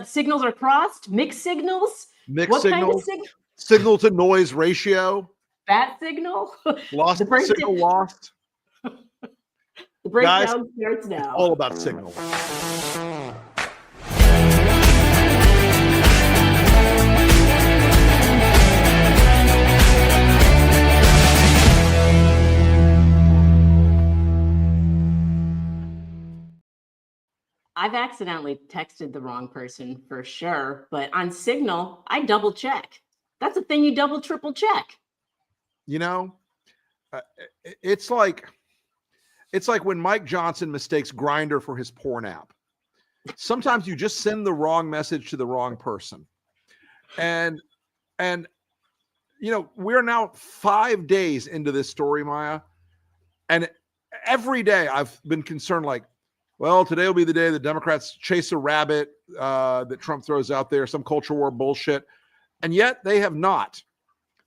Signals are crossed, mixed signals. Mixed What signal, kind of signal? Signal to noise ratio. Bat signal. Lost signal lost. The breakdown starts now. All about signal. I've accidentally texted the wrong person for sure, but on Signal, I double check. That's a thing you double, triple check. You know, it's like when Mike Johnson mistakes Grindr for his porn app. Sometimes you just send the wrong message to the wrong person. And you know, we're now 5 days into this story, Maya. And every day I've been concerned, like, well, today will be the day the Democrats chase a rabbit that Trump throws out there, some culture war bullshit. And yet they have not.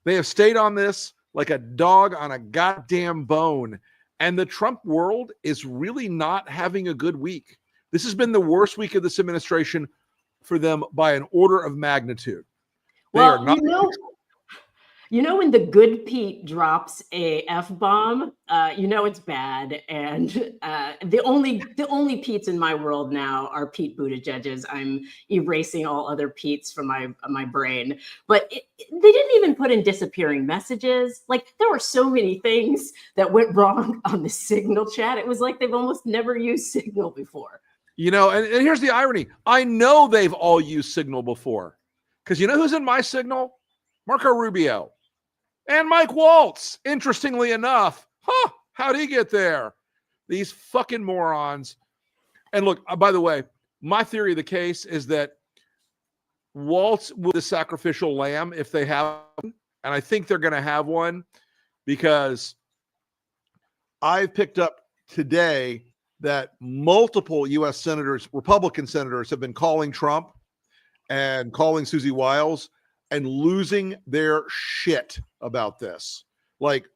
They have stayed on this like a dog on a goddamn bone. And the Trump world is really not having a good week. This has been the worst week of this administration for them by an order of magnitude. Well, you know when the good Pete drops a F-bomb, you know it's bad. And the only Petes in my world now are Pete Buttigieg's. I'm erasing all other Petes from my brain. But they didn't even put in disappearing messages. Like, there were so many things that went wrong on the Signal chat. It was like they've almost never used Signal before. You know, and here's the irony. I know they've all used Signal before. Because you know who's in my Signal? Marco Rubio. And Mike Waltz, interestingly enough. How'd he get there? These fucking morons. And look, by the way, my theory of the case is that Waltz will be the sacrificial lamb if they have one. And I think they're going to have one, because I've picked up today that multiple U.S. senators, Republican senators, have been calling Trump and calling Susie Wiles and losing their shit about this. Like,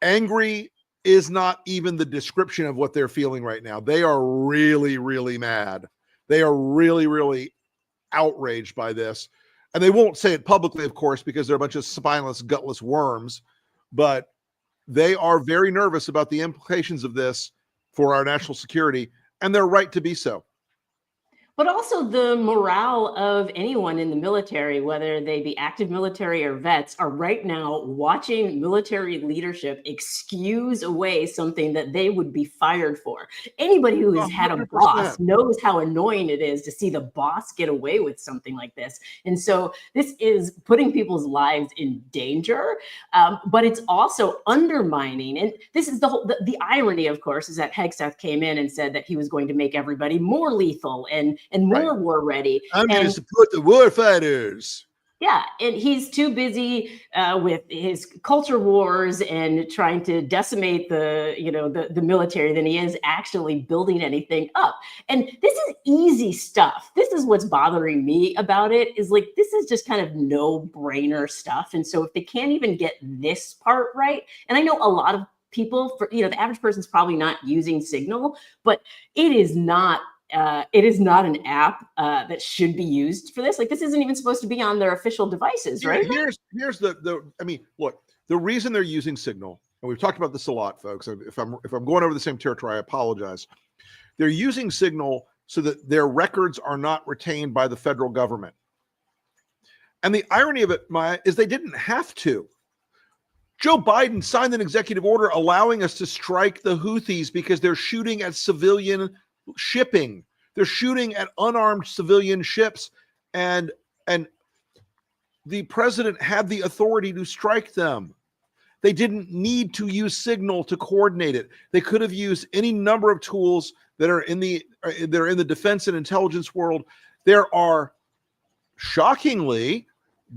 angry is not even the description of what they're feeling right now. They are really, really mad. They are really, really outraged by this. And they won't say it publicly, of course, because they're a bunch of spineless, gutless worms. But they are very nervous about the implications of this for our national security, and they're right to be so. But also the morale of anyone in the military, whether they be active military or vets, are right now watching military leadership excuse away something that they would be fired for. Anybody who has had a boss knows how annoying it is to see the boss get away with something like this. And so this is putting people's lives in danger, but it's also undermining. And this is the irony, of course, is that Hegseth came in and said that he was going to make everybody more lethal and more war ready. I'm going to support the war fighters. Yeah, and he's too busy with his culture wars and trying to decimate the military than he is actually building anything up. And this is easy stuff. This is what's bothering me about it, is like, this is just kind of no-brainer stuff. And so if they can't even get this part right, and I know a lot of people, the average person's probably not using Signal, but it is not an app that should be used for this. Like, this isn't even supposed to be on their official devices, right? Here's look, the reason they're using Signal, and we've talked about this a lot, folks. If I'm going over the same territory, I apologize. They're using Signal so that their records are not retained by the federal government. And the irony of it, Maya, is they didn't have to. Joe Biden signed an executive order allowing us to strike the Houthis because they're shooting at civilian shipping. They're shooting at unarmed civilian ships, and the president had the authority to strike them. They didn't need to use Signal to coordinate it. They could have used any number of tools that are in the defense and intelligence world. There are, shockingly,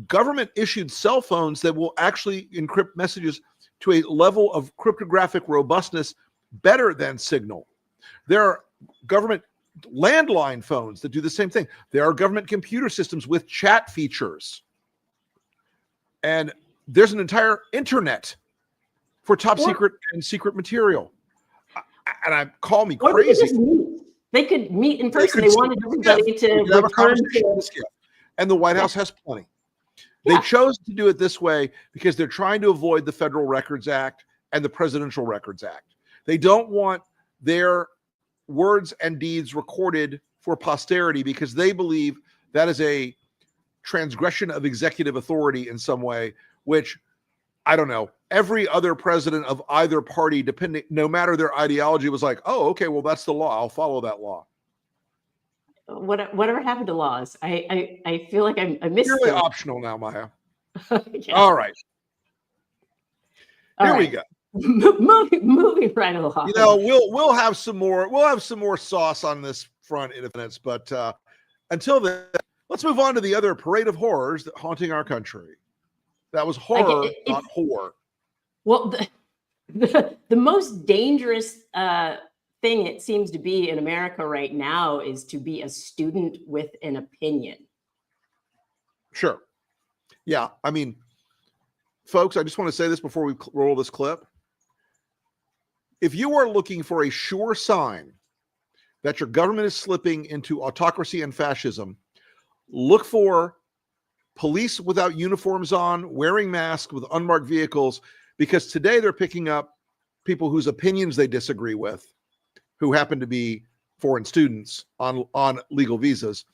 government issued cell phones that will actually encrypt messages to a level of cryptographic robustness better than Signal. There are government landline phones that do the same thing. There are government computer systems with chat features. And there's an entire internet for top secret and secret material. And call me crazy. They could meet in person. They wanted everybody to have a return conversation to. skiff. And the White House has plenty. They chose to do it this way because they're trying to avoid the Federal Records Act and the Presidential Records Act. They don't want their words and deeds recorded for posterity because they believe that is a transgression of executive authority in some way, which, I don't know, every other president of either party, depending, no matter their ideology, was like, oh, okay, well, that's the law. I'll follow that law. Whatever happened to laws? I feel like I missed Purely them. optional now, Maya. Yeah. All right. Here we go. Moving right along. You know, we'll have some more sauce on this front in a minute, but until then, let's move on to the other parade of horrors that haunting our country. That was horror, not whore. Well, the most dangerous thing it seems to be in America right now is to be a student with an opinion. Sure. Yeah. I mean, folks, I just want to say this before we roll this clip. If you are looking for a sure sign that your government is slipping into autocracy and fascism, look for police without uniforms on, wearing masks with unmarked vehicles, because today they're picking up people whose opinions they disagree with, who happen to be foreign students on legal visas.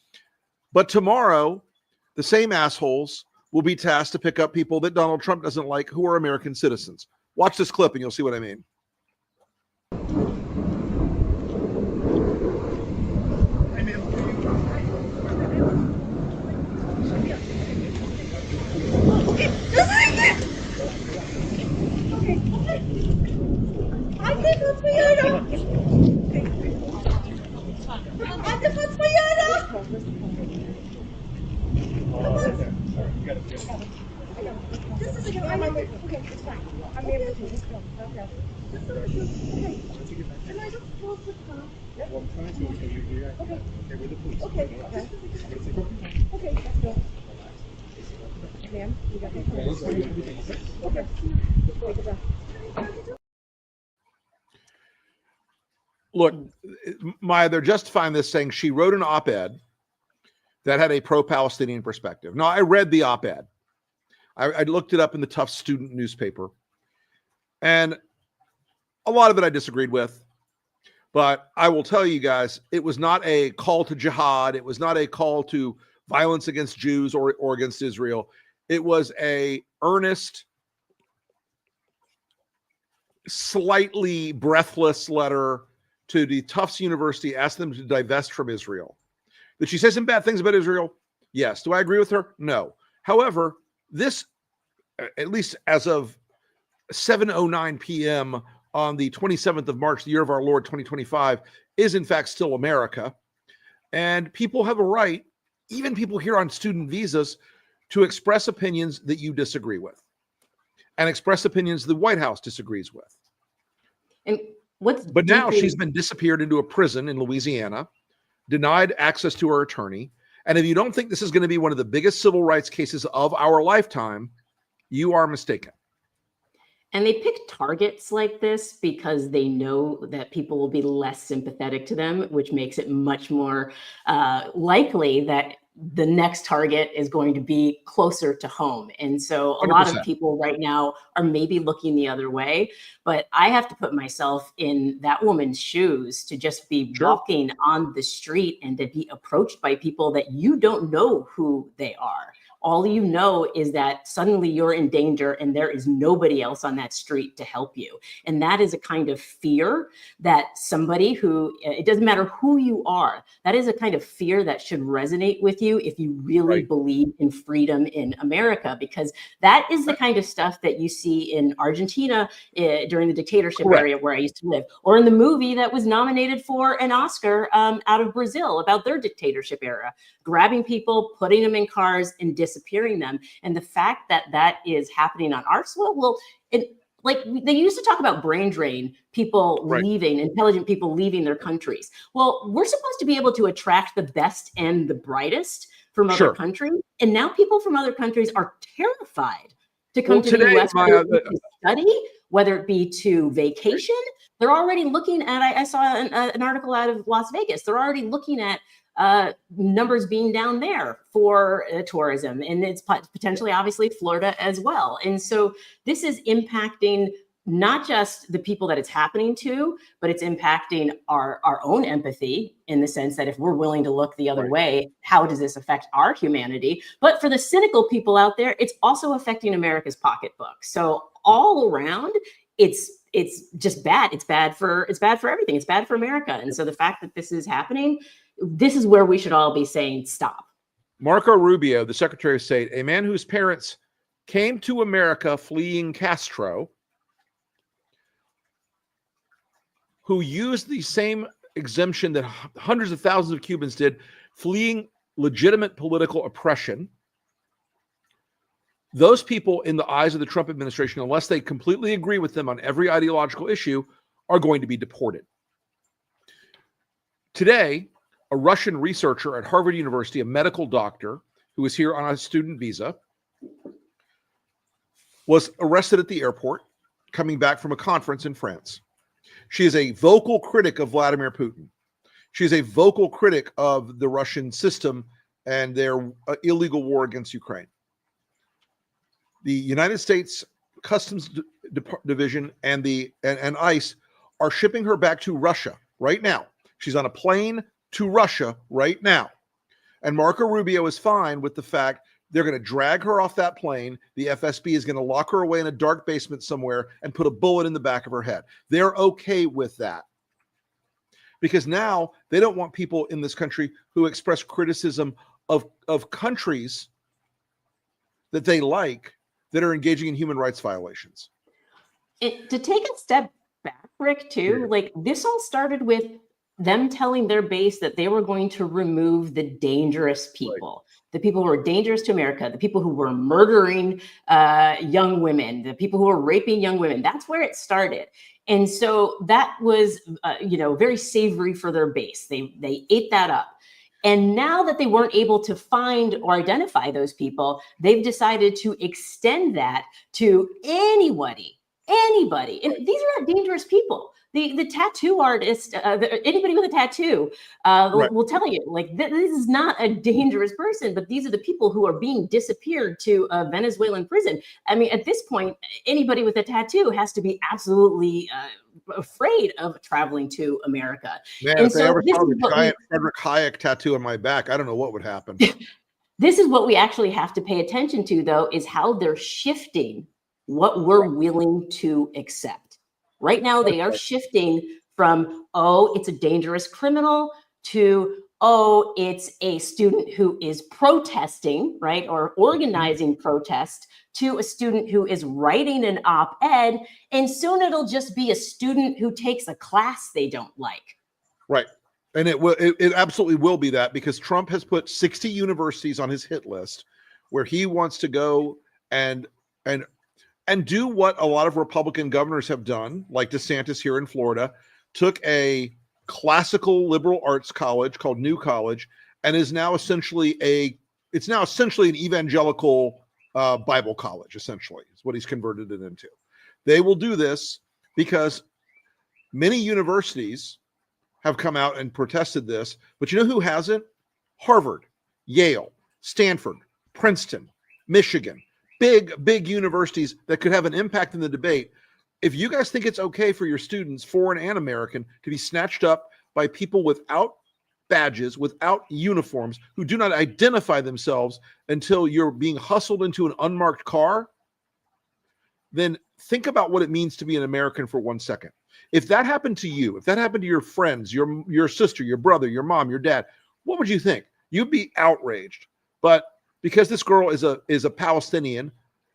But tomorrow, the same assholes will be tasked to pick up people that Donald Trump doesn't like who are American citizens. Watch this clip and you'll see what I mean. Look, Maya, they're justifying this, saying she wrote an op-ed that had a pro-Palestinian perspective. Now, I read the op-ed. I looked it up in the Tough Student newspaper. And a lot of it I disagreed with. But I will tell you guys, it was not a call to jihad. It was not a call to violence against Jews or against Israel. It was a earnest, slightly breathless letter to the Tufts University, asked them to divest from Israel. Did she say some bad things about Israel? Yes. Do I agree with her? No. However, this, at least as of 7:09 p.m. on the 27th of March, the year of our Lord 2025, is in fact still America. And people have a right, even people here on student visas, to express opinions that you disagree with and express opinions the White House disagrees with. And but now she's been disappeared into a prison in Louisiana, denied access to her attorney. And if you don't think this is going to be one of the biggest civil rights cases of our lifetime, you are mistaken. And they pick targets like this because they know that people will be less sympathetic to them, which makes it much more likely that the next target is going to be closer to home. And so a 100%. lot of people right now are maybe looking the other way, but I have to put myself in that woman's shoes to just be walking on the street and to be approached by people that you don't know who they are. All you know is that suddenly you're in danger and there is nobody else on that street to help you. And that is a kind of fear that somebody who, it doesn't matter who you are, that is a kind of fear that should resonate with you if you really believe in freedom in America, because that is the kind of stuff that you see in Argentina during the dictatorship area where I used to live, or in the movie that was nominated for an Oscar out of Brazil about their dictatorship era, grabbing people, putting them in cars and disappearing them. And the fact that that is happening on our soil, well, like they used to talk about brain drain, people leaving, intelligent people leaving their countries. Well, we're supposed to be able to attract the best and the brightest from other countries. And now people from other countries are terrified to come to the US to study whether it be to vacation. They're already looking at, I saw an article out of Las Vegas. They're already looking at numbers being down there for tourism, and it's potentially, obviously, Florida as well. And so this is impacting not just the people that it's happening to, but it's impacting our own empathy, in the sense that if we're willing to look the other way, how does this affect our humanity? But for the cynical people out there, it's also affecting America's pocketbook. So all around, it's just bad. It's bad for everything. It's bad for America. And so the fact that this is happening, this is where we should all be saying stop. Marco Rubio, the Secretary of State, a man whose parents came to America fleeing Castro, who used the same exemption that hundreds of thousands of Cubans did, fleeing legitimate political oppression. Those people, in the eyes of the Trump administration, unless they completely agree with them on every ideological issue, are going to be deported. Today, a Russian researcher at Harvard University, a medical doctor who is here on a student visa, was arrested at the airport coming back from a conference in France. She is a vocal critic of Vladimir Putin. She is a vocal critic of the Russian system and their illegal war against Ukraine. The United States Customs Division and ICE are shipping her back to Russia right now. She's on a plane to Russia right now. And Marco Rubio is fine with the fact they're going to drag her off that plane. The FSB is going to lock her away in a dark basement somewhere and put a bullet in the back of her head. They're okay with that. Because now they don't want people in this country who express criticism of countries that they like that are engaging in human rights violations. To take a step back, Rick, too, like this all started with them telling their base that they were going to remove the dangerous people, the people who were dangerous to America, the people who were murdering young women, the people who were raping young women. That's where it started. And so that was, very savory for their base. They ate that up. And now that they weren't able to find or identify those people, they've decided to extend that to anybody. And these are not dangerous people. The tattoo artist, anybody with a tattoo will tell you, like, this is not a dangerous person, but these are the people who are being disappeared to a Venezuelan prison. I mean, at this point, anybody with a tattoo has to be absolutely afraid of traveling to America. Man, and if they ever saw the giant Frederick Hayek tattoo on my back, I don't know what would happen. This is what we actually have to pay attention to, though, is how they're shifting what we're willing to accept. Right now, they are shifting from, oh, it's a dangerous criminal, to, oh, it's a student who is protesting, right, or organizing protest, to a student who is writing an op-ed, and soon it'll just be a student who takes a class they don't like. Right. And it absolutely will be that, because Trump has put 60 universities on his hit list where he wants to go and do what a lot of Republican governors have done, like DeSantis here in Florida, took a classical liberal arts college called New College and is now essentially an evangelical Bible college, essentially, is what he's converted it into. They will do this because many universities have come out and protested this, but you know who hasn't? Harvard, Yale, Stanford, Princeton, Michigan. Big universities that could have an impact in the debate. If you guys think it's okay for your students, foreign and American, to be snatched up by people without badges, without uniforms, who do not identify themselves until you're being hustled into an unmarked car, then think about what it means to be an American for 1 second. If that happened to you, if that happened to your friends, your sister, your brother, your mom, your dad, what would you think? You'd be outraged. But because this girl is a Palestinian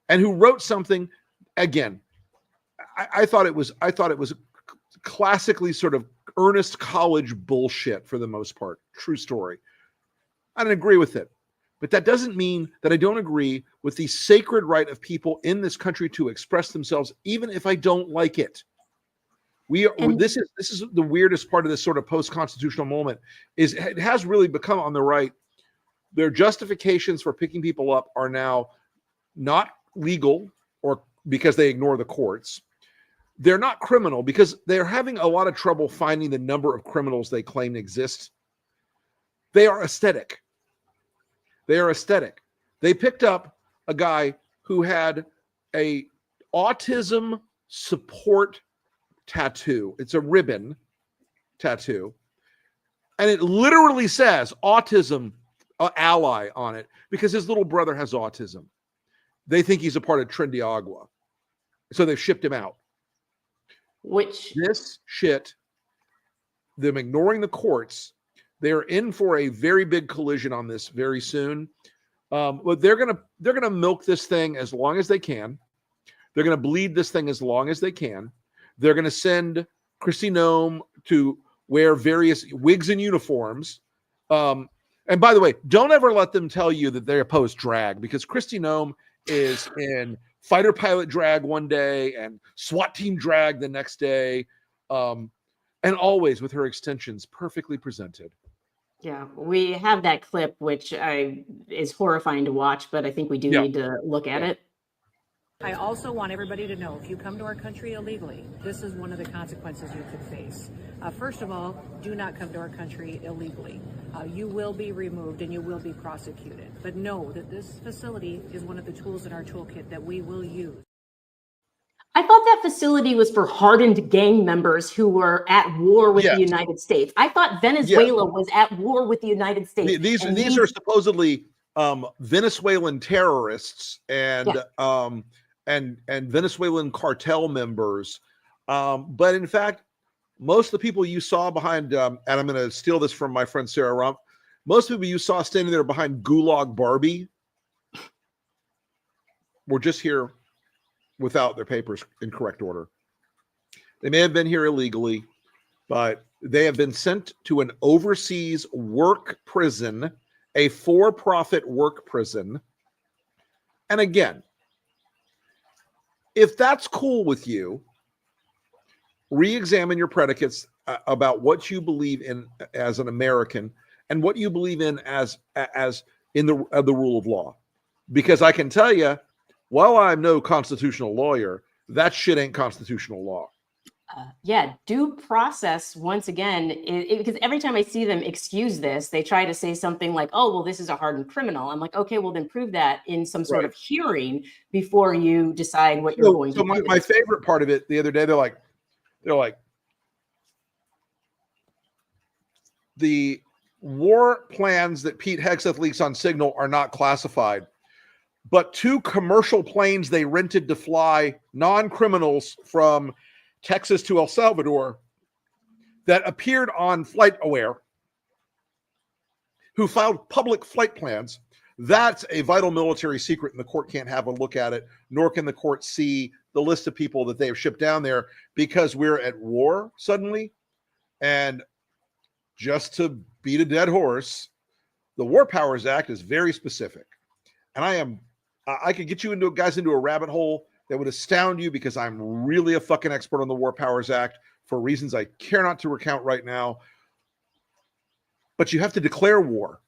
and who wrote something, again, I thought it was classically sort of earnest college bullshit for the most part. True story. I don't agree with it, but that doesn't mean that I don't agree with the sacred right of people in this country to express themselves, even if I don't like it. This is the weirdest part of this sort of post-constitutional moment, is it has really become on the right. Their justifications for picking people up are now not legal, or because they ignore the courts. they're not criminal because they're having a lot of trouble finding the number of criminals they claim exist. They are aesthetic. They picked up a guy who had a autism support tattoo. It's a ribbon tattoo. And it literally says autism ally on it because his little brother has autism. They think he's a part of Trinidad. So they've shipped him out. Which this shit, them ignoring the courts, they're in for a very big collision on this very soon. But they're gonna milk this thing as long as they can. They're gonna bleed this thing as long as they can. They're gonna send Kristi Noem to wear various wigs and uniforms. And by the way, don't ever let them tell you that they oppose drag, because Kristi Noem is in fighter pilot drag one day and SWAT team drag the next day, and always with her extensions perfectly presented. Yeah, we have that clip, which is horrifying to watch, but I think we do need to look at it. I also want everybody to know, if you come to our country illegally, this is one of the consequences you could face. First of all, do not come to our country illegally. You will be removed and you will be prosecuted. But know that this facility is one of the tools in our toolkit that we will use. I thought that facility was for hardened gang members who were at war with the United States. I thought Venezuela was at war with the United States. These are supposedly Venezuelan terrorists and Venezuelan cartel members. But in fact, most of the people you saw behind, and I'm going to steal this from my friend Sarah Rump, most of the people you saw standing there behind Gulag Barbie were just here without their papers in correct order. They may have been here illegally, but they have been sent to an overseas work prison, a for-profit work prison. And again, if that's cool with you, re-examine your predicates about what you believe in as an American and what you believe in as in the rule of law. Because I can tell you, while I'm no constitutional lawyer, that shit ain't constitutional law. Due process, once again, because every time I see them excuse this, they try to say something like, oh, well, this is a hardened criminal. I'm like, okay, well, then prove that in some sort of hearing before you decide what you're going to do. My favorite part of it the other day, they're like, the war plans that Pete Hegseth leaks on Signal are not classified, but 2 commercial planes they rented to fly non-criminals from Texas to El Salvador that appeared on FlightAware, who filed public flight plans. That's a vital military secret, and the court can't have a look at it, nor can the court see the list of people that they have shipped down there, because we're at war suddenly. And just to beat a dead horse, the War Powers Act is very specific. And I could get you into a rabbit hole that would astound you, because I'm really a fucking expert on the War Powers Act for reasons I care not to recount right now. But you have to declare war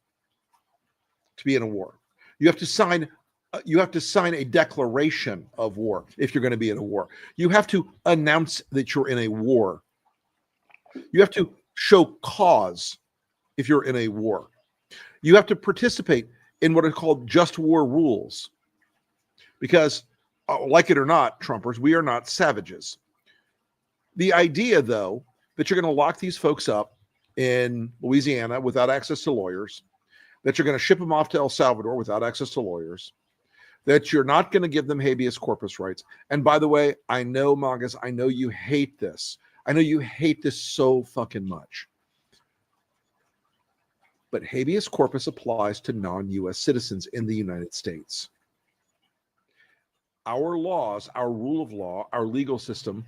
to be in a war. You have to sign a declaration of war if you're going to be in a war. You have to announce that you're in a war. You have to show cause if you're in a war. You have to participate in what are called just war rules. Because, like it or not, Trumpers, we are not savages. The idea, though, that you're going to lock these folks up in Louisiana without access to lawyers, that you're going to ship them off to El Salvador without access to lawyers, that you're not going to give them habeas corpus rights. And by the way, I know, Magas, I know you hate this. I know you hate this so fucking much. But habeas corpus applies to non-U.S. citizens in the United States. Our laws, our rule of law, our legal system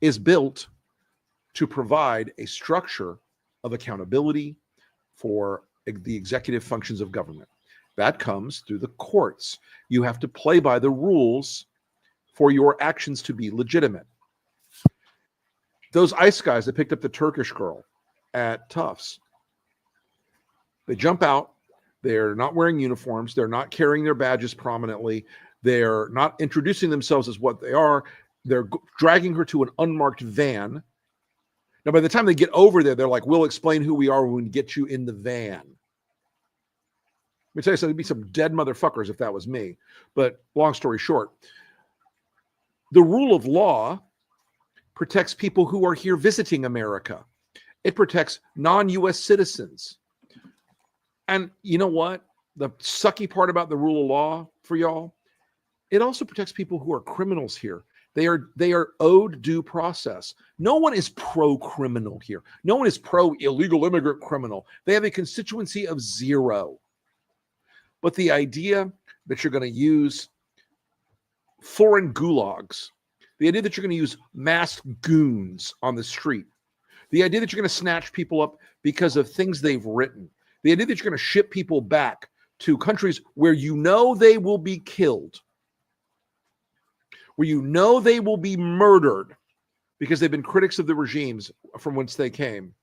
is built to provide a structure of accountability for the executive functions of government. That comes through the courts. You have to play by the rules for your actions to be legitimate. Those ICE guys that picked up the Turkish girl at Tufts, they jump out. They're not wearing uniforms. They're not carrying their badges prominently. They're not introducing themselves as what they are. dragging her to an unmarked van. Now, by the time they get over there, they're like, we'll explain who we are when we get you in the van. Let me tell you something, there'd be some dead motherfuckers if that was me. But long story short, the rule of law protects people who are here visiting America. It protects non-U.S. citizens. And you know what? The sucky part about the rule of law for y'all, it also protects people who are criminals here. They are owed due process. No one is pro-criminal here. No one is pro-illegal immigrant criminal. They have a constituency of 0. But the idea that you're going to use foreign gulags, the idea that you're going to use masked goons on the street, the idea that you're going to snatch people up because of things they've written, the idea that you're going to ship people back to countries where you know they will be killed, where you know they will be murdered because they've been critics of the regimes from whence they came.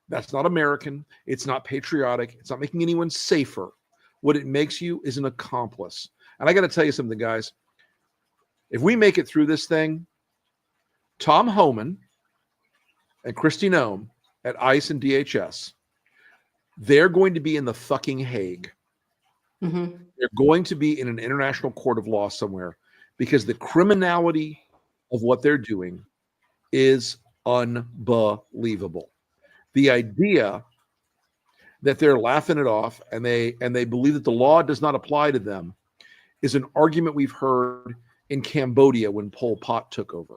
That's not American. It's not patriotic. It's not making anyone safer. What it makes you is an accomplice. And I got to tell you something, guys. If we make it through this thing, Tom Homan and Kristi Noem at ICE and DHS, they're going to be in the fucking Hague. Mm-hmm. They're going to be in an international court of law somewhere because the criminality of what they're doing is unbelievable. The idea that they're laughing it off and they believe that the law does not apply to them is an argument we've heard in Cambodia when Pol Pot took over.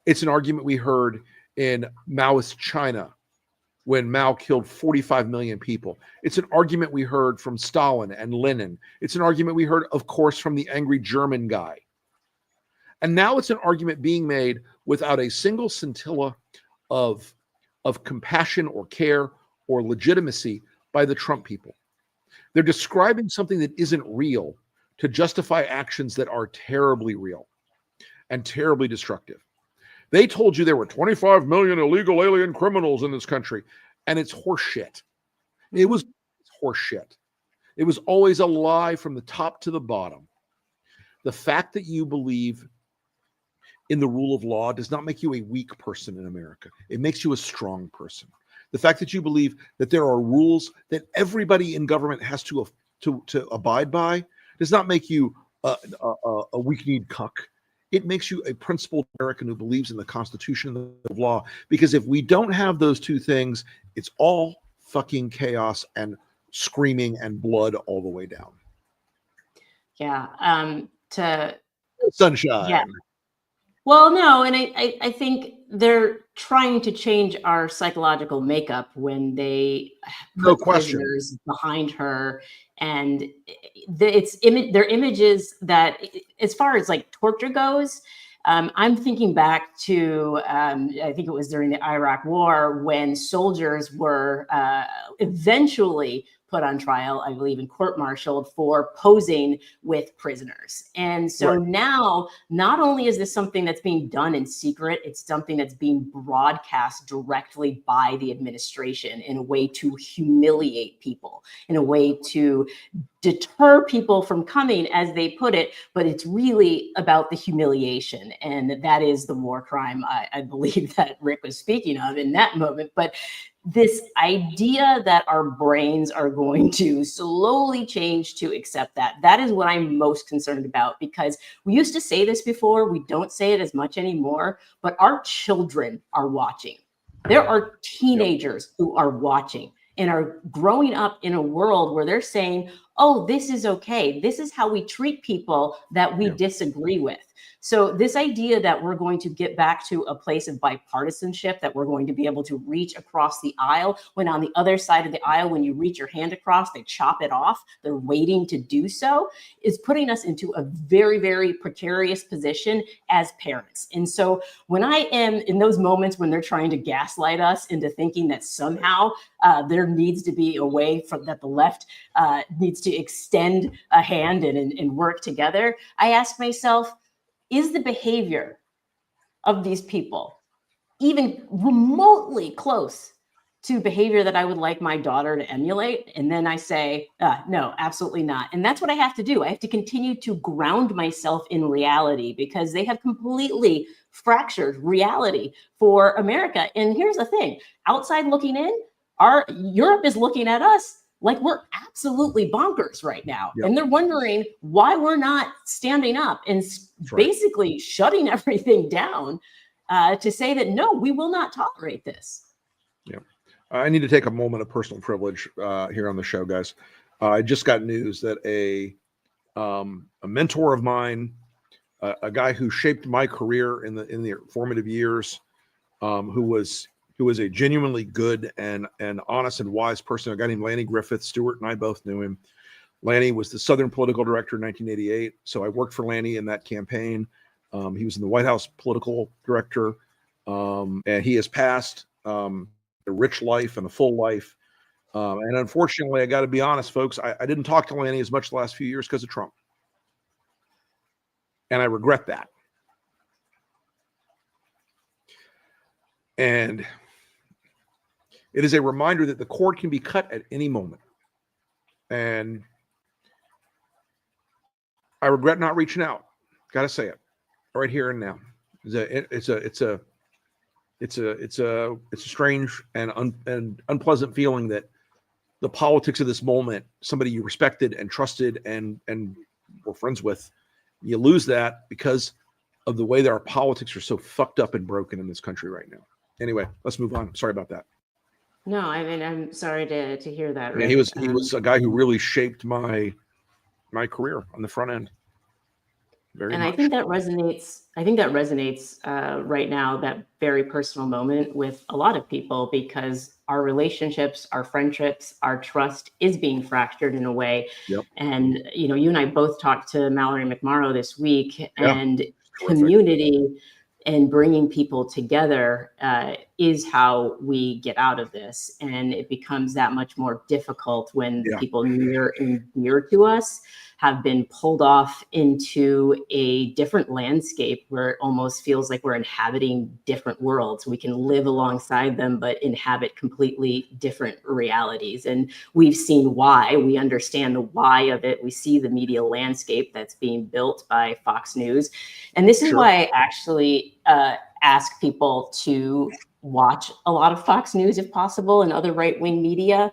It's an argument we heard in Maoist China when Mao killed 45 million people. It's an argument we heard from Stalin and Lenin. It's an argument we heard, of course, from the angry German guy. And now it's an argument being made without a single scintilla of compassion or care or legitimacy by the Trump people. They're describing something that isn't real to justify actions that are terribly real and terribly destructive. They told you there were 25 million illegal alien criminals in this country, and it's horseshit. It was horseshit. It was always a lie from the top to the bottom. The fact that you believe in the rule of law does not make you a weak person in America. It makes you a strong person. The fact that you believe that there are rules that everybody in government has to abide by does not make you a weak-kneed cuck. It makes you a principled American who believes in the Constitution and the law. Because if we don't have those two things, it's all fucking chaos and screaming and blood all the way down. Yeah. Sunshine. Yeah. Well, no, and I think they're trying to change our psychological makeup when they put prisoners behind her, and their images that, as far as like torture goes, I'm thinking back to I think it was during the Iraq War when soldiers were eventually put on trial, I believe, and court-martialed for posing with prisoners. And so now, not only is this something that's being done in secret, it's something that's being broadcast directly by the administration in a way to humiliate people, in a way to deter people from coming, as they put it, but it's really about the humiliation. And that is the war crime I believe that Rick was speaking of in that moment. But this idea that our brains are going to slowly change to accept that is what I'm most concerned about, because we used to say this before, we don't say it as much anymore, but our children are watching. There are teenagers who are watching and are growing up in a world where they're saying, oh, this is okay. This is how we treat people that we disagree with. So this idea that we're going to get back to a place of bipartisanship, that we're going to be able to reach across the aisle, when on the other side of the aisle, when you reach your hand across, they chop it off, they're waiting to do so, is putting us into a very, very precarious position as parents. And so when I am in those moments when they're trying to gaslight us into thinking that somehow there needs to be a way that the left needs to extend a hand and work together, I ask myself, is the behavior of these people even remotely close to behavior that I would like my daughter to emulate. And then I say, no, absolutely not. And that's what I have to do. I have to continue to ground myself in reality, because they have completely fractured reality for America. And here's the thing, outside looking in, Europe is looking at us like we're absolutely bonkers right now. Yep. And they're wondering why we're not standing up and basically shutting everything down to say that, no, we will not tolerate this. Yeah. I need to take a moment of personal privilege here on the show, guys. I just got news that a mentor of mine, a guy who shaped my career in the formative years, who was a genuinely good and honest and wise person, a guy named Lanny Griffith. Stuart and I both knew him. Lanny was the Southern political director in 1988. So I worked for Lanny in that campaign. He was in the White House political director, and he has passed a rich life and a full life. And unfortunately, I got to be honest, folks, I didn't talk to Lanny as much the last few years because of Trump. And I regret that. And it is a reminder that the cord can be cut at any moment. And I regret not reaching out. Got to say it right here and now. It's a strange and unpleasant feeling that the politics of this moment, somebody you respected and trusted and were friends with, you lose that because of the way that our politics are so fucked up and broken in this country right now. Anyway, let's move on. Sorry about that. No, I mean, I'm sorry to hear that. Yeah, he was a guy who really shaped my career on the front end. Very much. I think that resonates right now, that very personal moment, with a lot of people, because our relationships, our friendships, our trust is being fractured in a way. Yep. And, you know, you and I both talked to Mallory McMorrow this week, and Terrific. Community and bringing people together is how we get out of this. And it becomes that much more difficult when the people near and dear to us have been pulled off into a different landscape where it almost feels like we're inhabiting different worlds. We can live alongside them, but inhabit completely different realities. And we've seen why. We understand the why of it. We see the media landscape that's being built by Fox News. And this is why I actually ask people to watch a lot of Fox News if possible, and other right-wing media.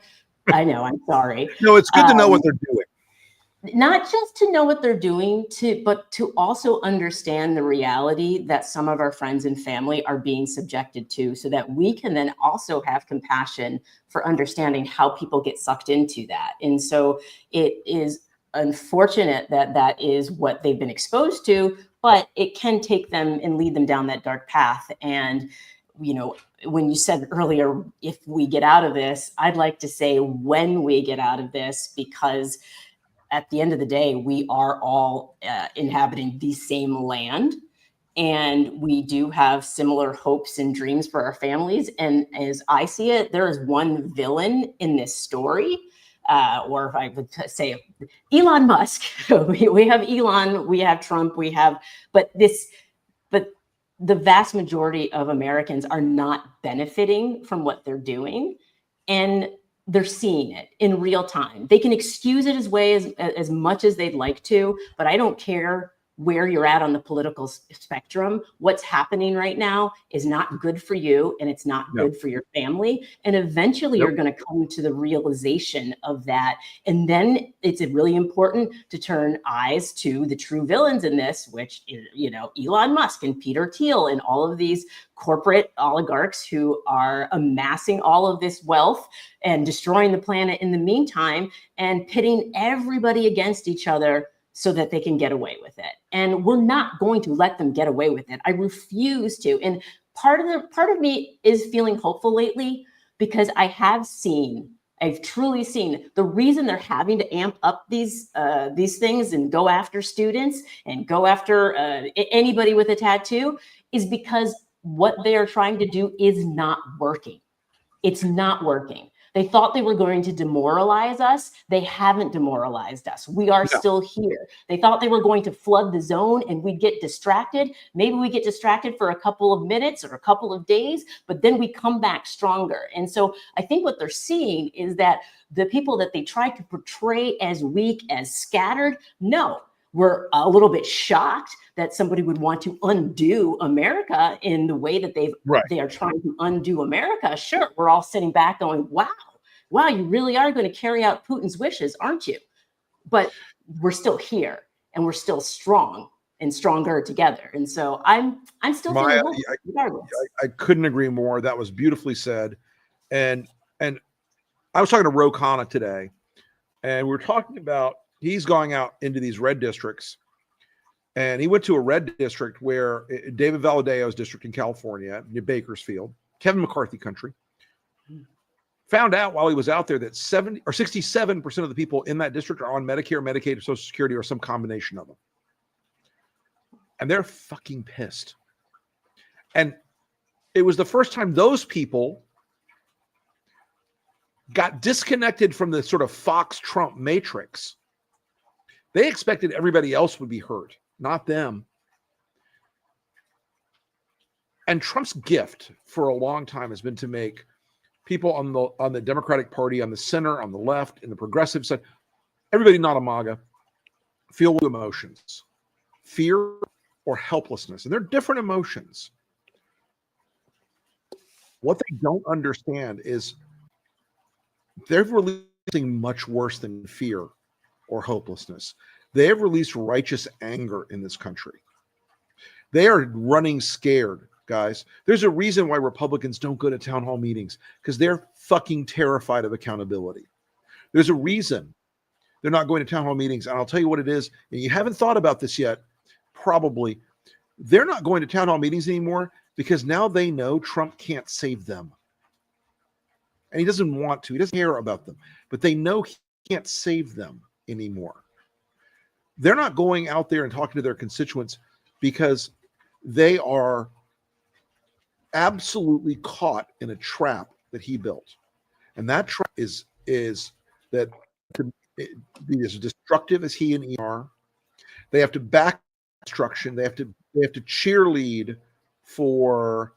I know, I'm sorry. No, it's good to know what they're doing. Not just to know what they're doing, but to also understand the reality that some of our friends and family are being subjected to, so that we can then also have compassion for understanding how people get sucked into that. And so it is unfortunate that that is what they've been exposed to, but it can take them and lead them down that dark path. And, you know, when you said earlier, if we get out of this, I'd like to say when we get out of this, because at the end of the day, we are all inhabiting the same land, and we do have similar hopes and dreams for our families. And as I see it, there is one villain in this story, or if I would say Elon Musk. we have Elon, we have Trump, but the vast majority of Americans are not benefiting from what they're doing. And they're seeing it in real time. They can excuse it as much as they'd like to, but I don't care where you're at on the political spectrum. What's happening right now is not good for you, and it's not good for your family. And eventually you're going to come to the realization of that. And then it's really important to turn eyes to the true villains in this, which is, you know, Elon Musk and Peter Thiel and all of these corporate oligarchs who are amassing all of this wealth and destroying the planet in the meantime, and pitting everybody against each other so that they can get away with it. And we're not going to let them get away with it. I refuse to. And part of me is feeling hopeful lately, because I've truly seen the reason they're having to amp up these things and go after students and go after anybody with a tattoo is because what they are trying to do is not working. It's not working. They thought they were going to demoralize us. They haven't demoralized us. We are still here. They thought they were going to flood the zone and we'd get distracted. Maybe we get distracted for a couple of minutes or a couple of days, but then we come back stronger. And so I think what they're seeing is that the people that they try to portray as weak, as scattered, no, we're a little bit shocked that somebody would want to undo America in the way that they are trying to undo America. Sure, we're all sitting back going, wow, you really are going to carry out Putin's wishes, aren't you? But we're still here and we're still strong and stronger together. And so I'm still feeling hopeful, regardless. I couldn't agree more. That was beautifully said. And I was talking to Ro Khanna today, and we were talking about he's going out into these red districts, and he went to a red district where David Valadeo's district in California, near Bakersfield, Kevin McCarthy country, found out while he was out there that 70 or 67% of the people in that district are on Medicare, Medicaid, or Social Security, or some combination of them. And they're fucking pissed. And it was the first time those people got disconnected from the sort of Fox Trump matrix. They expected everybody else would be hurt, not them. And Trump's gift for a long time has been to make people on the Democratic Party, on the center, on the left, in the progressive side, everybody not a MAGA, feel emotions, fear or helplessness. And they're different emotions. What they don't understand is they're releasing much worse than fear or hopelessness. They have released righteous anger in this country. They are running scared, guys. There's a reason why Republicans don't go to town hall meetings, because they're fucking terrified of accountability. There's a reason they're not going to town hall meetings, and I'll tell you what it is. And you haven't thought about this yet, probably. They're not going to town hall meetings anymore because now they know Trump can't save them. And he doesn't want to. He doesn't care about them. But they know he can't save them anymore. They're not going out there and talking to their constituents because they are absolutely caught in a trap that he built. And that trap is that to be as destructive as he and he are. They have to back destruction. They have to cheerlead for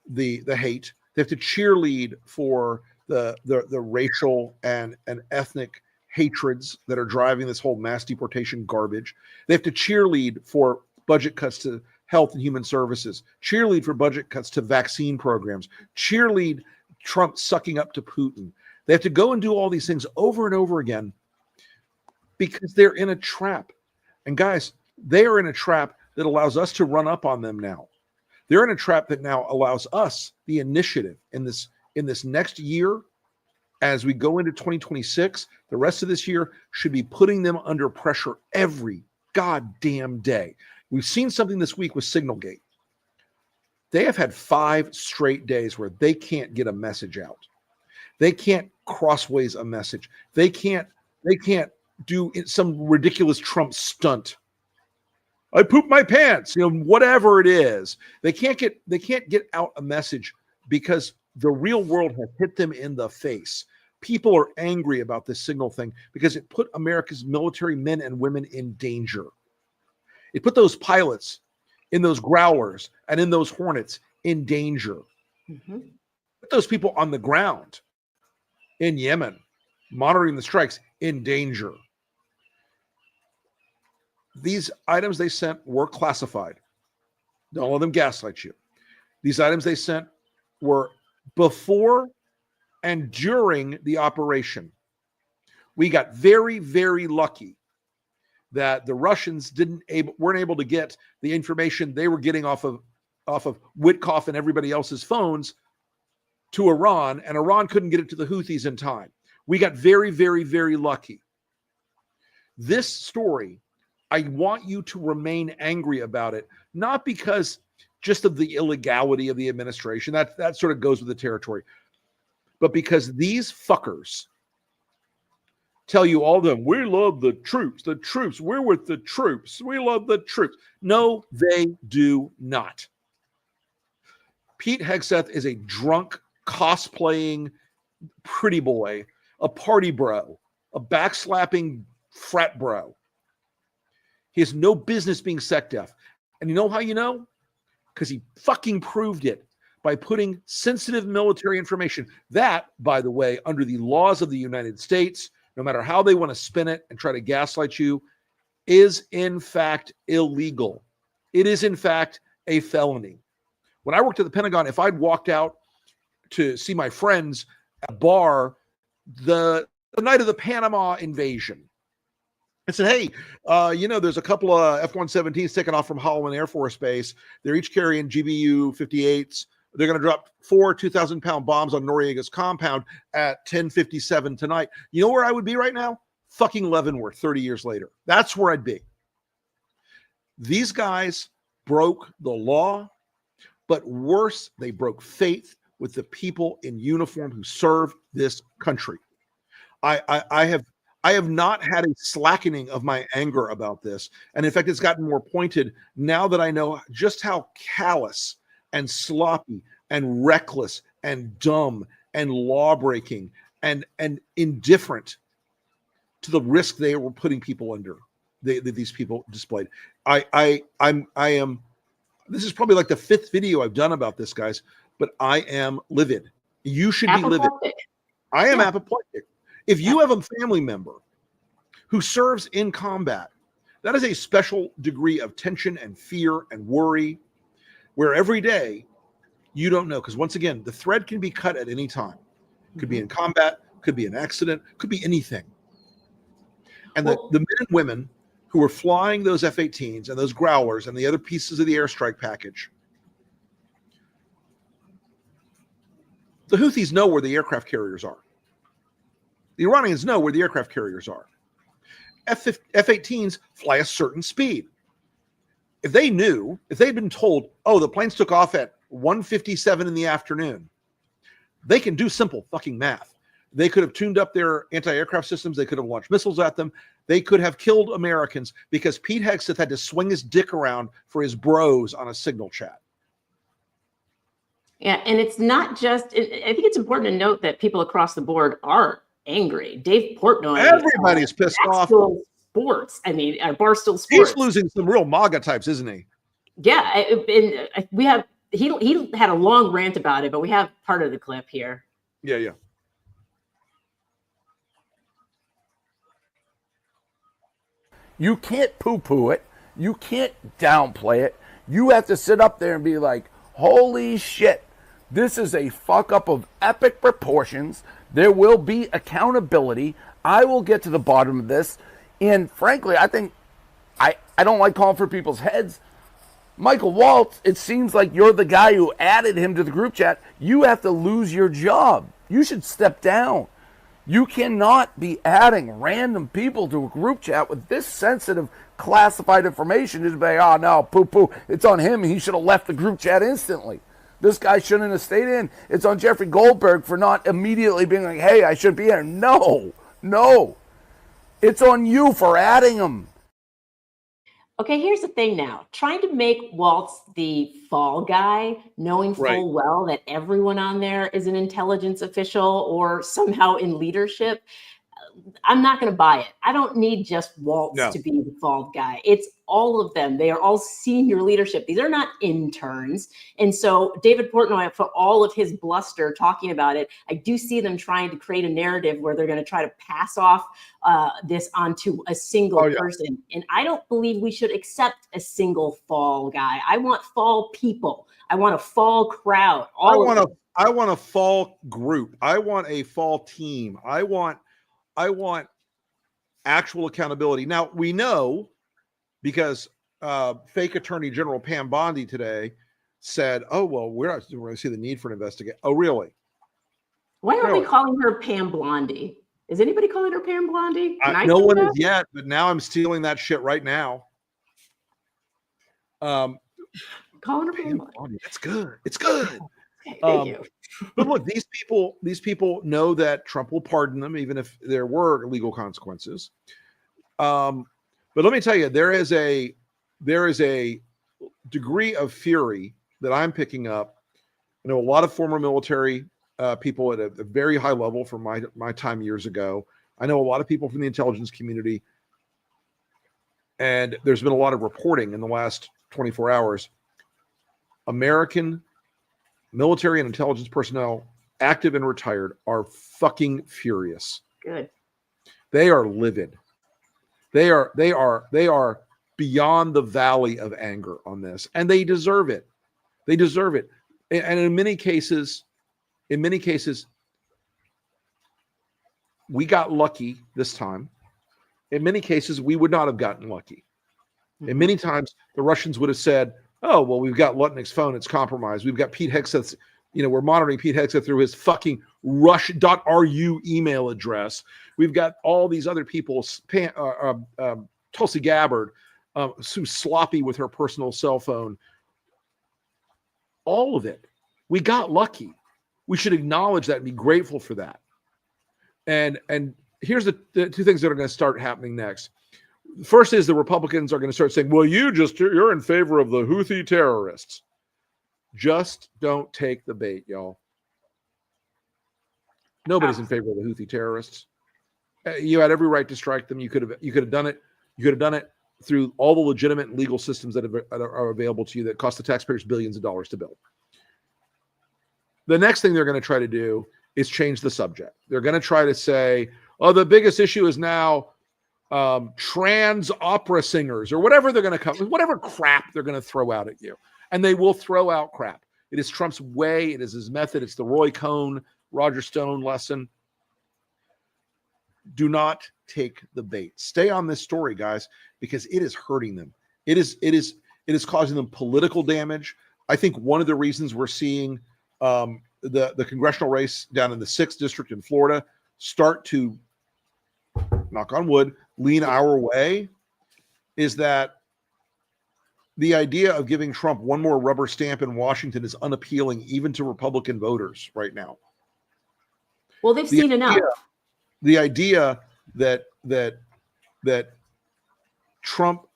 the hate. They have to cheerlead for the racial and ethnic hatreds that are driving this whole mass deportation garbage. They have to cheerlead for budget cuts to health and human services, cheerlead for budget cuts to vaccine programs, cheerlead Trump sucking up to Putin. They have to go and do all these things over and over again because they're in a trap. And guys, they are in a trap that allows us to run up on them now. They're in a trap that now allows us the initiative in this next year. As we go into 2026, the rest of this year should be putting them under pressure every goddamn day. We've seen something this week with Signalgate. They have had 5 straight days where they can't get a message out. They can't crossways a message. They can't do some ridiculous Trump stunt. I pooped my pants, whatever it is. They can't get out a message because the real world has hit them in the face. People are angry about this signal thing because it put America's military men and women in danger. It put those pilots in those Growlers and in those Hornets in danger. Mm-hmm. Put those people on the ground in Yemen, monitoring the strikes, in danger. These items they sent were classified. Don't let them gaslight you. These items they sent were before and during the operation. We got very, very lucky that the Russians weren't able to get the information they were getting off of Witkoff and everybody else's phones to Iran, and Iran couldn't get it to the Houthis in time. We got very, very, very lucky. This story, I want you to remain angry about it, not because just of the illegality of the administration. That sort of goes with the territory. But because these fuckers tell you all them, we love the troops, we're with the troops, we love the troops. No, they do not. Pete Hegseth is a drunk, cosplaying, pretty boy, a party bro, a backslapping frat bro. He has no business being sec def. And you know how you know? Because he fucking proved it by putting sensitive military information. That, by the way, under the laws of the United States, no matter how they want to spin it and try to gaslight you, is in fact illegal. It is in fact a felony. When I worked at the Pentagon, if I'd walked out to see my friends at a bar the night of the Panama invasion, I said, hey, there's a couple of F-117s taking off from Holloman Air Force Base. They're each carrying GBU 58s. They're going to drop 4 2,000-pound bombs on Noriega's compound at 10:57 tonight. You know where I would be right now? Fucking Leavenworth 30 years later. That's where I'd be. These guys broke the law, but worse, they broke faith with the people in uniform who serve this country. I have not had a slackening of my anger about this. And in fact, it's gotten more pointed now that I know just how callous and sloppy and reckless and dumb and lawbreaking and indifferent to the risk they were putting people under. These people displayed. I am. This is probably like the 5th video I've done about this, guys. But I am livid. You should be livid. I am apoplectic. If you have a family member who serves in combat, that is a special degree of tension and fear and worry, where every day you don't know. Because once again, the thread can be cut at any time. Could be in combat, could be an accident, could be anything. And the men and women who were flying those F-18s and those Growlers and the other pieces of the airstrike package, the Houthis know where the aircraft carriers are. The Iranians know where the aircraft carriers are. F-18s fly a certain speed. If they'd been told, oh, the planes took off at 1:57 in the afternoon, they can do simple fucking math. They could have tuned up their anti-aircraft systems. They could have launched missiles at them. They could have killed Americans because Pete Hegseth had to swing his dick around for his bros on a signal chat. Yeah, and it's not just, I think it's important to note that people across the board are angry. Dave Portnoy. Everybody's pissed off. Sports. I mean, Barstool Sports. He's losing some real MAGA types, isn't he? Yeah, and we have, he had a long rant about it, but we have part of the clip here. Yeah. You can't poo-poo it. You can't downplay it. You have to sit up there and be like, holy shit, this is a fuck up of epic proportions. There will be accountability. I will get to the bottom of this. And frankly, I think I don't like calling for people's heads. Michael Waltz, it seems like you're the guy who added him to the group chat. You have to lose your job. You should step down. You cannot be adding random people to a group chat with this sensitive, classified information. Just be like, oh, no, poo-poo. It's on him. He should have left the group chat instantly. This guy shouldn't have stayed in. It's on Jeffrey Goldberg for not immediately being like, hey, I should be here. No. It's on you for adding him. Okay, here's the thing now. Trying to make Waltz the fall guy, knowing full well that everyone on there is an intelligence official or somehow in leadership, I'm not going to buy it. I don't need just Waltz to be the fall guy. It's all of them. They are all senior leadership. These are not interns. And so David Portnoy, for all of his bluster talking about it, I do see them trying to create a narrative where they're going to try to pass off this onto a single person. And I don't believe we should accept a single fall guy. I want fall people. I want a fall crowd. I want a fall group. I want a fall team. I want actual accountability. Now, we know because fake Attorney General Pam Bondi today said, oh, well, we're not going to see the need for an investigation. Oh, really? Why are we calling her Pam Blondie? Is anybody calling her Pam Blondie? No one is yet, but now I'm stealing that shit right now. Calling her Pam Blondie. That's good. It's good. Okay, thank you. But look, these people know that Trump will pardon them, even if there were legal consequences. But let me tell you, there is a degree of fury that I'm picking up. I know a lot of former military people at a very high level from my time years ago. I know a lot of people from the intelligence community, and there's been a lot of reporting in the last 24 hours. American military and intelligence personnel, active and retired, are fucking furious. Good. They are livid. They are beyond the valley of anger on this, and they deserve it. They deserve it. And in many cases, we got lucky this time. In many cases, we would not have gotten lucky. And many times the Russians would have said, oh, well, we've got Lutnick's phone. It's compromised. We've got Pete Hegseth's, we're monitoring Pete Hegseth through his fucking rush.ru email address. We've got all these other people, Tulsi Gabbard, who's sloppy with her personal cell phone. All of it. We got lucky. We should acknowledge that and be grateful for that. And here's the two things that are going to start happening next. First is the Republicans are going to start saying, well, you're in favor of the Houthi terrorists. Just don't take the bait, y'all. Nobody's in favor of the Houthi terrorists. You had every right to strike them. You could have done it. You could have done it through all the legitimate and legal systems that are available to you that cost the taxpayers billions of dollars to build. The next thing they're going to try to do is change the subject. They're going to try to say, oh, the biggest issue is now trans opera singers, or whatever they're going to come, whatever crap they're going to throw out at you. And they will throw out crap. It is Trump's way. It is his method. It's the Roy Cohn, Roger Stone lesson. Do not take the bait. Stay on this story, guys, because it is hurting them. It is causing them political damage. I think one of the reasons we're seeing the congressional race down in the 6th district in Florida start to, knock on wood, lean our way is that the idea of giving Trump one more rubber stamp in Washington is unappealing even to Republican voters right now. Well, they've seen enough. The idea that Trump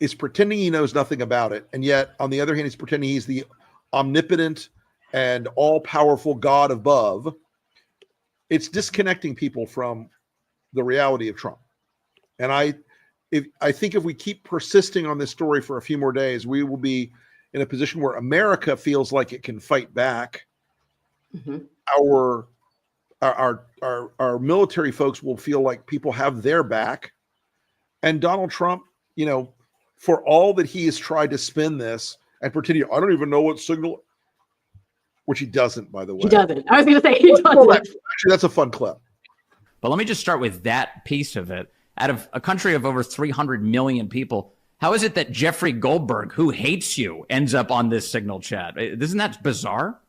is pretending he knows nothing about it, and yet on the other hand, he's pretending he's the omnipotent and all-powerful God above. It's disconnecting people from the reality of Trump. And I think if we keep persisting on this story for a few more days, we will be in a position where America feels like it can fight back. Mm-hmm. Our military folks will feel like people have their back. And Donald Trump, for all that he has tried to spin this and pretend, I don't even know what signal, which he doesn't, by the way. He doesn't. I was going to say he doesn't. Actually, that's a fun clip. But let me just start with that piece of it. Out of a country of over 300 million people, how is it that Jeffrey Goldberg, who hates you, ends up on this Signal chat? Isn't that bizarre?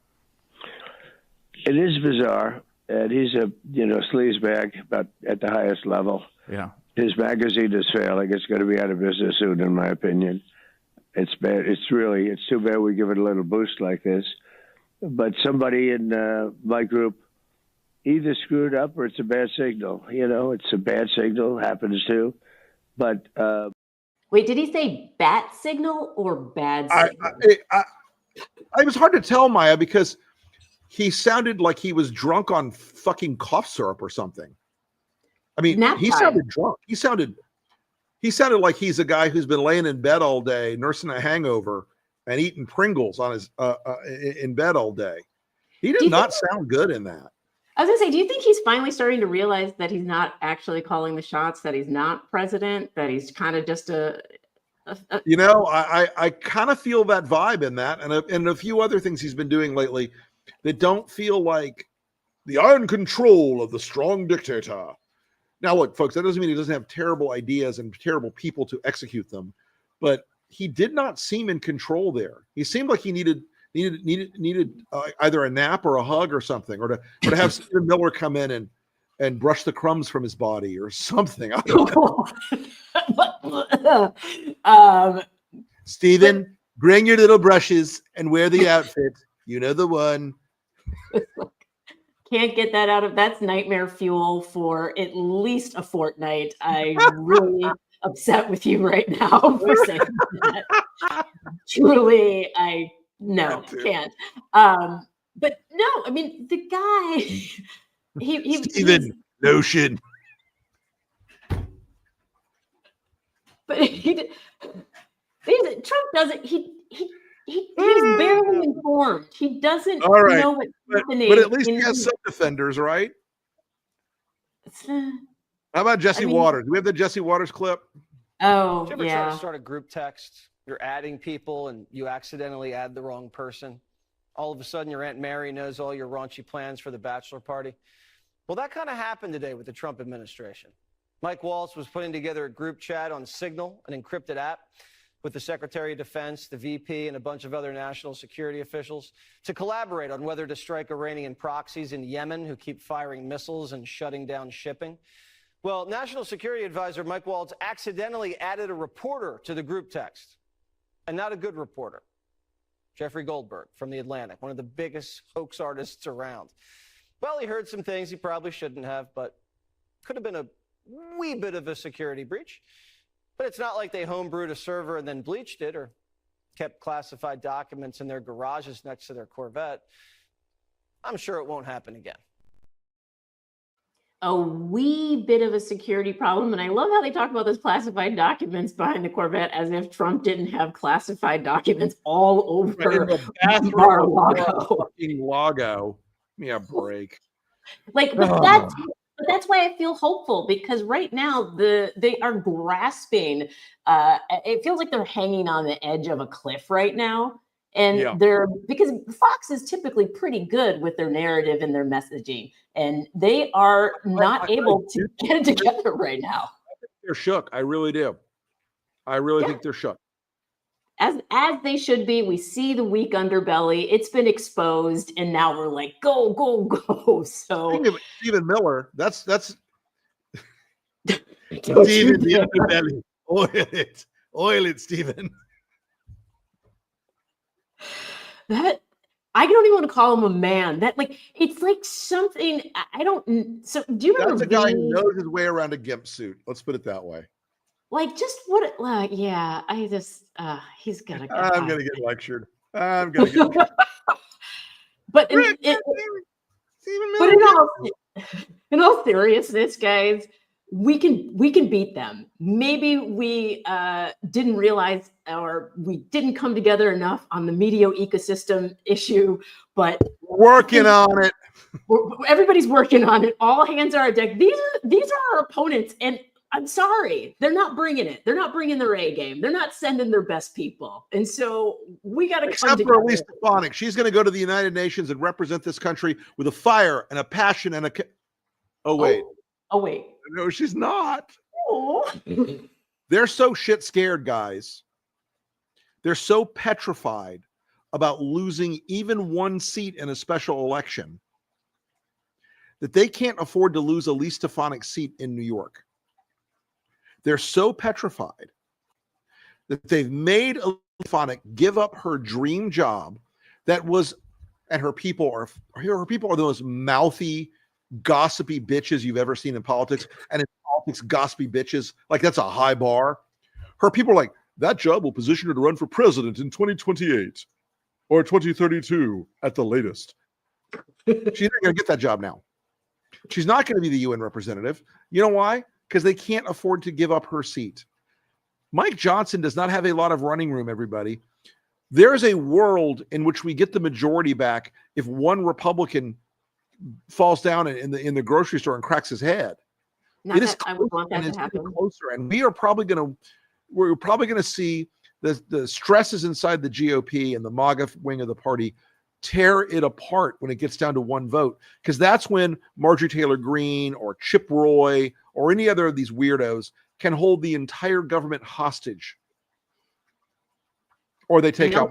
It is bizarre. And he's a, sleazebag, but at the highest level. Yeah. His magazine is failing. It's going to be out of business soon, in my opinion. It's bad. It's too bad we give it a little boost like this. But somebody in my group either screwed up or it's a bad signal. It's a bad signal, happens too. But wait, did he say bat signal or bad signal? It was hard to tell, Maya, because he sounded like he was drunk on fucking cough syrup or something. I mean, he sounded drunk. He sounded like he's a guy who's been laying in bed all day, nursing a hangover, and eating Pringles on his in bed all day. He did not sound good in that. I was going to say, do you think he's finally starting to realize that he's not actually calling the shots, that he's not president, that he's kind of just I kind of feel that vibe in that, and a few other things he's been doing lately that don't feel like the iron control of the strong dictator. Now, look, folks, that doesn't mean he doesn't have terrible ideas and terrible people to execute them, but he did not seem in control there. He seemed like he needed either a nap or a hug or something, or to have Stephen Miller come in and brush the crumbs from his body or something. I don't know. Stephen, bring your little brushes and wear the outfit. You know the one. Can't get that out of, that's nightmare fuel for at least a fortnight. I'm really upset with you right now for saying that. Truly, I can't. But no, I mean, the guy, Steven Notion. but Trump doesn't, he's barely informed. He doesn't All right. know what's happening. But at least he has some defenders, right? How about Jesse Waters? Do we have the Jesse Waters clip? Oh, Did you ever yeah. try to start a group text? You're adding people and you accidentally add the wrong person. All of a sudden, your Aunt Mary knows all your raunchy plans for the bachelor party. Well, that kind of happened today with the Trump administration. Mike Waltz was putting together a group chat on Signal, an encrypted app, with the Secretary of Defense, the VP, and a bunch of other national security officials to collaborate on whether to strike Iranian proxies in Yemen who keep firing missiles and shutting down shipping. Well, National Security Advisor Mike Waltz accidentally added a reporter to the group text, and not a good reporter. Jeffrey Goldberg from The Atlantic, one of the biggest hoax artists around. Well, he heard some things he probably shouldn't have, but could have been a wee bit of a security breach. But it's not like they homebrewed a server and then bleached it or kept classified documents in their garages next to their Corvette. I'm sure it won't happen again. A wee bit of a security problem. And I love how they talk about those classified documents behind the Corvette as if Trump didn't have classified documents all over Mar-a-Lago. Lago. Yeah, break. Like, but that's why I feel hopeful, because right now they are grasping. It feels like they're hanging on the edge of a cliff right now. And because Fox is typically pretty good with their narrative and their messaging, and they are not able to get it together right now. I think they're shook. I really do. I really think they're shook. As they should be. We see the weak underbelly. It's been exposed, and now we're like, go, go, go. So Stephen Miller, that's Stephen the underbelly. Oil it, Stephen. That I don't even want to call him a man. That it's like something I don't. So do you remember? That's a guy who knows his way around a gimp suit. Let's put it that way. Like just what? Like yeah, I just he's gonna. I'm gonna get lectured. I'm gonna get. But in all seriousness, guys, we can beat them. Maybe we didn't realize, or we didn't come together enough on the media ecosystem issue, but working on it. Everybody's working on it. All hands are on deck. These are our opponents, and I'm sorry, they're not bringing it. They're not bringing their A game. They're not sending their best people, and so we got to come together. Except for Elise Stefanik, she's going to go to the United Nations and represent this country with a fire and a passion and a. Oh wait. No, she's not. Oh. They're so shit scared, guys. They're so petrified about losing even one seat in a special election that they can't afford to lose Elise Stefanik's seat in New York. They're so petrified that they've made Elise Stefanik give up her dream job that was, and her people are the most mouthy, gossipy bitches you've ever seen in politics. And in politics, gossipy bitches, like that's a high bar. Her people are like, that job will position her to run for president in 2028 or 2032 at the latest. She's not going to get that job now. She's not going to be the UN representative. You know why? Because they can't afford to give up her seat. Mike Johnson does not have a lot of running room, everybody. There is a world in which we get the majority back if one Republican falls down in the grocery store and cracks his head. I would want that to happen. Closer, and we're probably going to see the stresses inside the GOP and the MAGA wing of the party tear it apart when it gets down to one vote, because that's when Marjorie Taylor Greene or Chip Roy or any other of these weirdos can hold the entire government hostage, or they take out.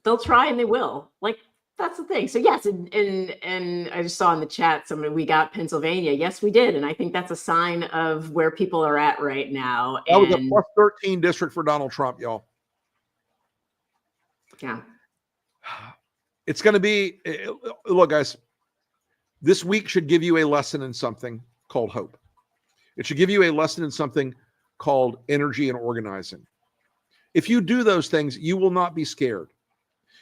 They'll try and they will. Like that's the thing. So yes, and I just saw in the chat we got Pennsylvania. Yes, we did, and I think that's a sign of where people are at right now. That was a plus 13 district for Donald Trump, y'all. Yeah. It's going to be, look, guys, this week should give you a lesson in something called hope. It should give you a lesson in something called energy and organizing. If you do those things, you will not be scared.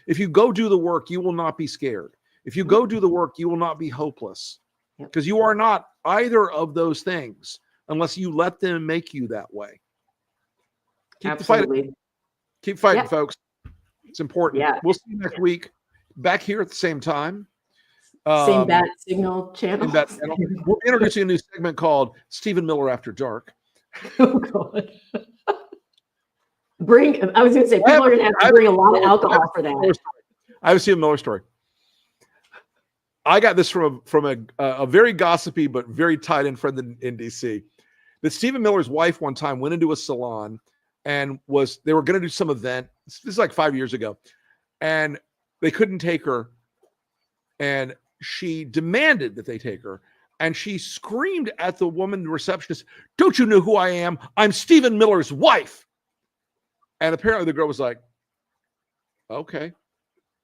If you go do the work, you will not be scared. If you go do the work, you will not be hopeless, because you are not either of those things unless you let them make you that way. Keep Absolutely. the fighting. Keep fighting, folks. It's important. Yeah. We'll see you next week back here at the same time. Same Bat Signal channel. Same Bat channel. We're introducing a new segment called Stephen Miller After Dark. Oh, God. I was going to say, people are going to have to bring a lot of alcohol for that. I have a Stephen Miller story. I got this from a very gossipy but very tied-in friend in DC. That Stephen Miller's wife one time went into a salon and they were going to do some event. This is like 5 years ago, and they couldn't take her, and she demanded that they take her, and she screamed at the woman, the receptionist, "Don't you know who I am? I'm Stephen Miller's wife." And apparently the girl was like, "Okay,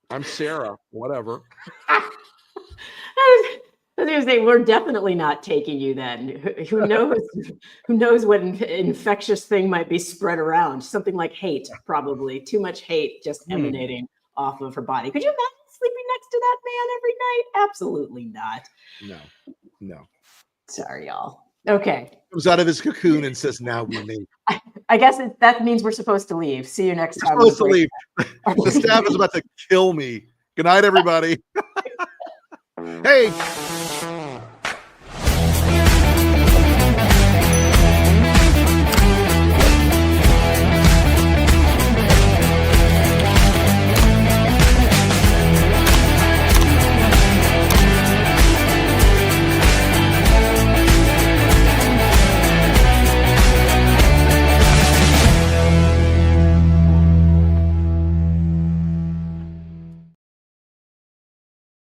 I'm Sarah, whatever." I was going to say, we're definitely not taking you then. Who knows? Who knows what infectious thing might be spread around? Something like hate, probably. Too much hate just emanating off of her body. Could you imagine sleeping next to that man every night? Absolutely not. No. Sorry, y'all. Okay. Comes out of his cocoon and says, "Now we leave." I guess that means we're supposed to leave. See you next time. We're supposed to leave. The staff is about to kill me. Good night, everybody. Hey.